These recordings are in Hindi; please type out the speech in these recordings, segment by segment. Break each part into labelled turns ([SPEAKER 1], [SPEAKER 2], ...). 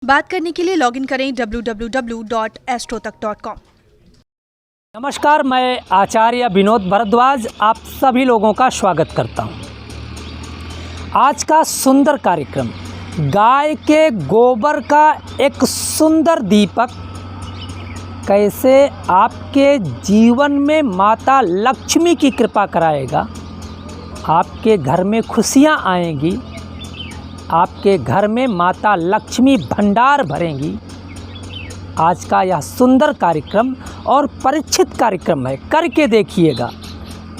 [SPEAKER 1] बात करने के लिए लॉगिन करें www.astrotak.com।
[SPEAKER 2] नमस्कार, मैं आचार्य विनोद भारद्वाज आप सभी लोगों का स्वागत करता हूं। आज का सुंदर कार्यक्रम गाय के गोबर का एक सुंदर दीपक कैसे आपके जीवन में माता लक्ष्मी की कृपा कराएगा, आपके घर में खुशियां आएंगी, आपके घर में माता लक्ष्मी भंडार भरेंगी। आज का यह सुंदर कार्यक्रम और परीक्षित कार्यक्रम है, करके देखिएगा।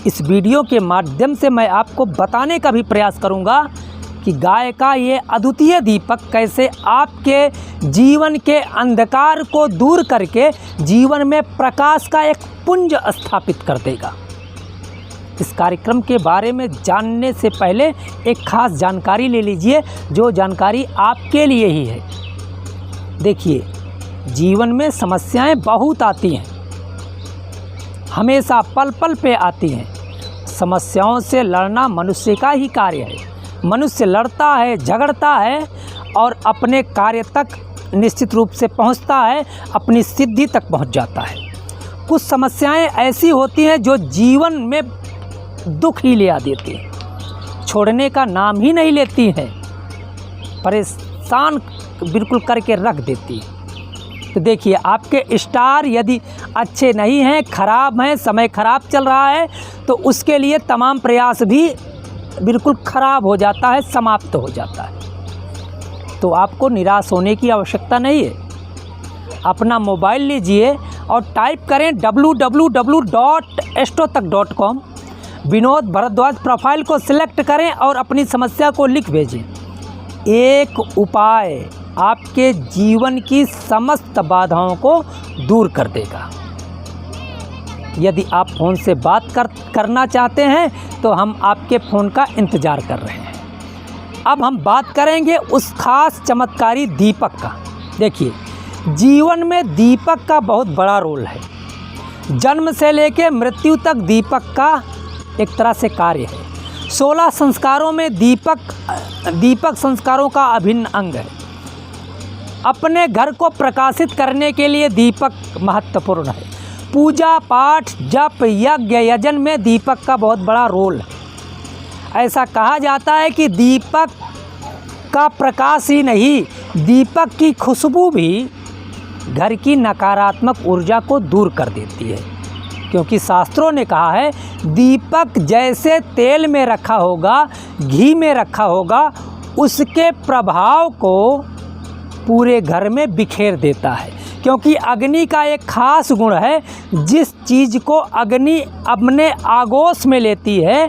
[SPEAKER 2] इस वीडियो के माध्यम से मैं आपको बताने का भी प्रयास करूंगा कि गाय का ये अद्वितीय दीपक कैसे आपके जीवन के अंधकार को दूर करके जीवन में प्रकाश का एक पुंज स्थापित कर देगा। इस कार्यक्रम के बारे में जानने से पहले एक खास जानकारी ले लीजिए, जो जानकारी आपके लिए ही है। देखिए, जीवन में समस्याएं बहुत आती हैं, हमेशा पल पल पे आती हैं। समस्याओं से लड़ना मनुष्य का ही कार्य है। मनुष्य लड़ता है, झगड़ता है और अपने कार्य तक निश्चित रूप से पहुंचता है, अपनी सिद्धि तक पहुंच जाता है। कुछ समस्याएं ऐसी होती हैं जो जीवन में दुख ही ले आ देती हैं, छोड़ने का नाम ही नहीं लेती हैं, परेशान बिल्कुल करके रख देती है। तो देखिए, आपके स्टार यदि अच्छे नहीं हैं, ख़राब हैं, समय ख़राब चल रहा है, तो उसके लिए तमाम प्रयास भी बिल्कुल ख़राब हो जाता है, समाप्त हो जाता है। तो आपको निराश होने की आवश्यकता नहीं है। अपना मोबाइल लीजिए और टाइप करें www.astrotak.com। विनोद भारद्वाज प्रोफाइल को सिलेक्ट करें और अपनी समस्या को लिख भेजें। एक उपाय आपके जीवन की समस्त बाधाओं को दूर कर देगा। यदि आप फ़ोन से बात करना चाहते हैं तो हम आपके फ़ोन का इंतज़ार कर रहे हैं। अब हम बात करेंगे उस खास चमत्कारी दीपक का। देखिए, जीवन में दीपक का बहुत बड़ा रोल है। जन्म से लेकर मृत्यु तक दीपक का एक तरह से कार्य है। 16 संस्कारों में दीपक संस्कारों का अभिन्न अंग है। अपने घर को प्रकाशित करने के लिए दीपक महत्वपूर्ण है। पूजा पाठ, जप, यज्ञ, यजन में दीपक का बहुत बड़ा रोल है। ऐसा कहा जाता है कि दीपक का प्रकाश ही नहीं, दीपक की खुशबू भी घर की नकारात्मक ऊर्जा को दूर कर देती है। क्योंकि शास्त्रों ने कहा है, दीपक जैसे तेल में रखा होगा, घी में रखा होगा, उसके प्रभाव को पूरे घर में बिखेर देता है। क्योंकि अग्नि का एक खास गुण है, जिस चीज़ को अग्नि अपने आगोश में लेती है,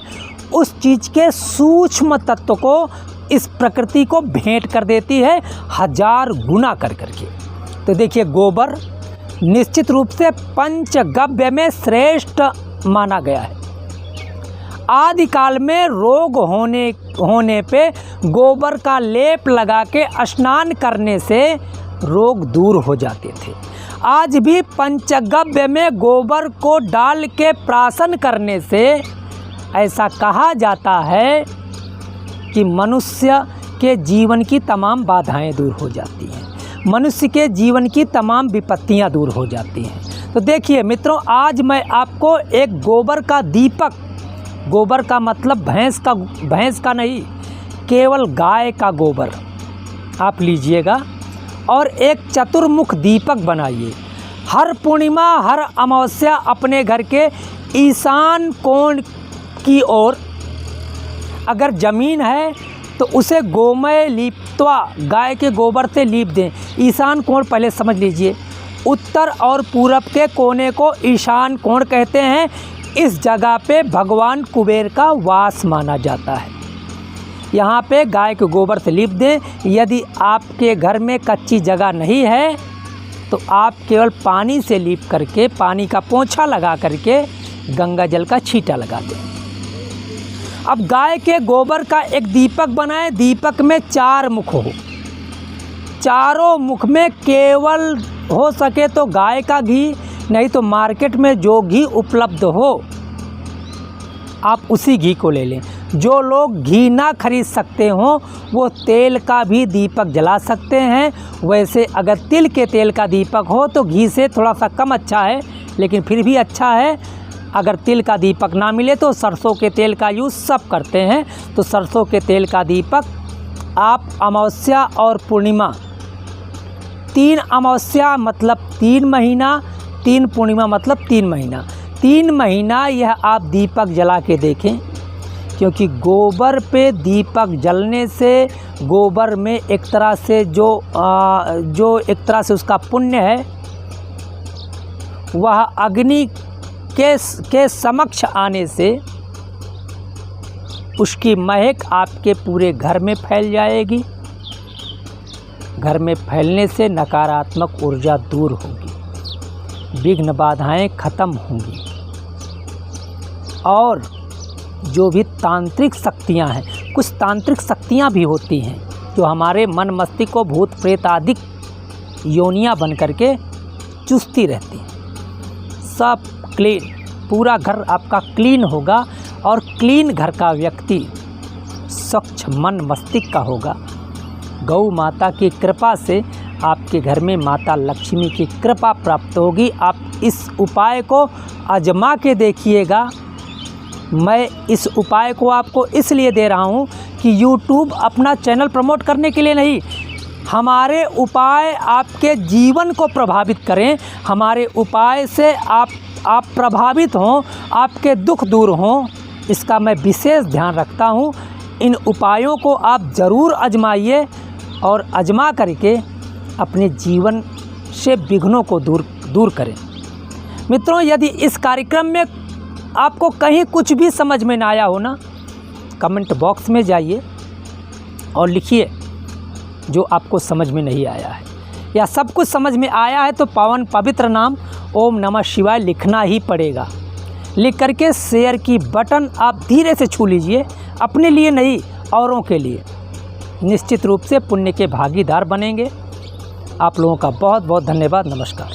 [SPEAKER 2] उस चीज़ के सूक्ष्म तत्व को इस प्रकृति को भेंट कर देती है, 1000 गुना कर करके। तो देखिए, गोबर निश्चित रूप से पंचगव्य में श्रेष्ठ माना गया है। आदिकाल में रोग होने पे गोबर का लेप लगा के स्नान करने से रोग दूर हो जाते थे। आज भी पंचगव्य में गोबर को डाल के प्राशन करने से ऐसा कहा जाता है कि मनुष्य के जीवन की तमाम बाधाएं दूर हो जाती हैं, मनुष्य के जीवन की तमाम विपत्तियां दूर हो जाती हैं। तो देखिए मित्रों, आज मैं आपको एक गोबर का दीपक, गोबर का मतलब भैंस का नहीं, केवल गाय का गोबर आप लीजिएगा और एक चतुर्मुख दीपक बनाइए। हर पूर्णिमा, हर अमावस्या अपने घर के ईशान कोण की ओर, अगर ज़मीन है तो उसे गोमय लीपत्वा, गाय के गोबर से लीप दें। ईशान कोण पहले समझ लीजिए। उत्तर और पूरब के कोने को ईशान कोण कहते हैं। इस जगह पे भगवान कुबेर का वास माना जाता है। यहाँ पे गाय के गोबर से लीप दें। यदि आपके घर में कच्ची जगह नहीं है तो आप केवल पानी से लीप करके, पानी का पोंछा लगा करके गंगा जल का छींटा लगा दें। अब गाय के गोबर का एक दीपक बनाएं। दीपक में 4 मुख हो, चारों मुख में केवल हो सके तो गाय का घी, नहीं तो मार्केट में जो घी उपलब्ध हो आप उसी घी को ले लें। जो लोग घी ना खरीद सकते हों वो तेल का भी दीपक जला सकते हैं। वैसे अगर तिल के तेल का दीपक हो तो घी से थोड़ा सा कम अच्छा है, लेकिन फिर भी अच्छा है। अगर तिल का दीपक ना मिले तो सरसों के तेल का यूज़ सब करते हैं। तो सरसों के तेल का दीपक आप अमावस्या और पूर्णिमा, 3 अमावस्या मतलब 3 महीना, 3 पूर्णिमा मतलब 3 महीना, 3 महीना यह आप दीपक जला के देखें। क्योंकि गोबर पे दीपक जलने से गोबर में एक तरह से जो एक तरह से उसका पुण्य है वह अग्नि के समक्ष आने से उसकी महक आपके पूरे घर में फैल जाएगी। घर में फैलने से नकारात्मक ऊर्जा दूर होगी, विघ्न बाधाएं खत्म होंगी और जो भी तांत्रिक शक्तियां हैं, कुछ तांत्रिक शक्तियां भी होती हैं जो हमारे मन मस्तिष्क को भूत प्रेत आदि योनियां बन करके चूसती रहती हैं। सब क्लीन, पूरा घर आपका क्लीन होगा और क्लीन घर का व्यक्ति स्वच्छ मन मस्तिष्क का होगा। गौ माता की कृपा से आपके घर में माता लक्ष्मी की कृपा प्राप्त होगी। आप इस उपाय को आजमा के देखिएगा। मैं इस उपाय को आपको इसलिए दे रहा हूँ कि YouTube अपना चैनल प्रमोट करने के लिए नहीं, हमारे उपाय आपके जीवन को प्रभावित करें, हमारे उपाय से आप प्रभावित हों, आपके दुख दूर हों, इसका मैं विशेष ध्यान रखता हूँ। इन उपायों को आप ज़रूर आजमाइए और आजमा करके अपने जीवन से विघ्नों को दूर करें। मित्रों, यदि इस कार्यक्रम में आपको कहीं कुछ भी समझ में ना आया हो ना, कमेंट बॉक्स में जाइए और लिखिए जो आपको समझ में नहीं आया है, या सब कुछ समझ में आया है तो पावन पवित्र नाम ओम नमः शिवाय लिखना ही पड़ेगा। लिख करके शेयर की बटन आप धीरे से छू लीजिए, अपने लिए नहीं औरों के लिए। निश्चित रूप से पुण्य के भागीदार बनेंगे। आप लोगों का बहुत बहुत धन्यवाद। नमस्कार।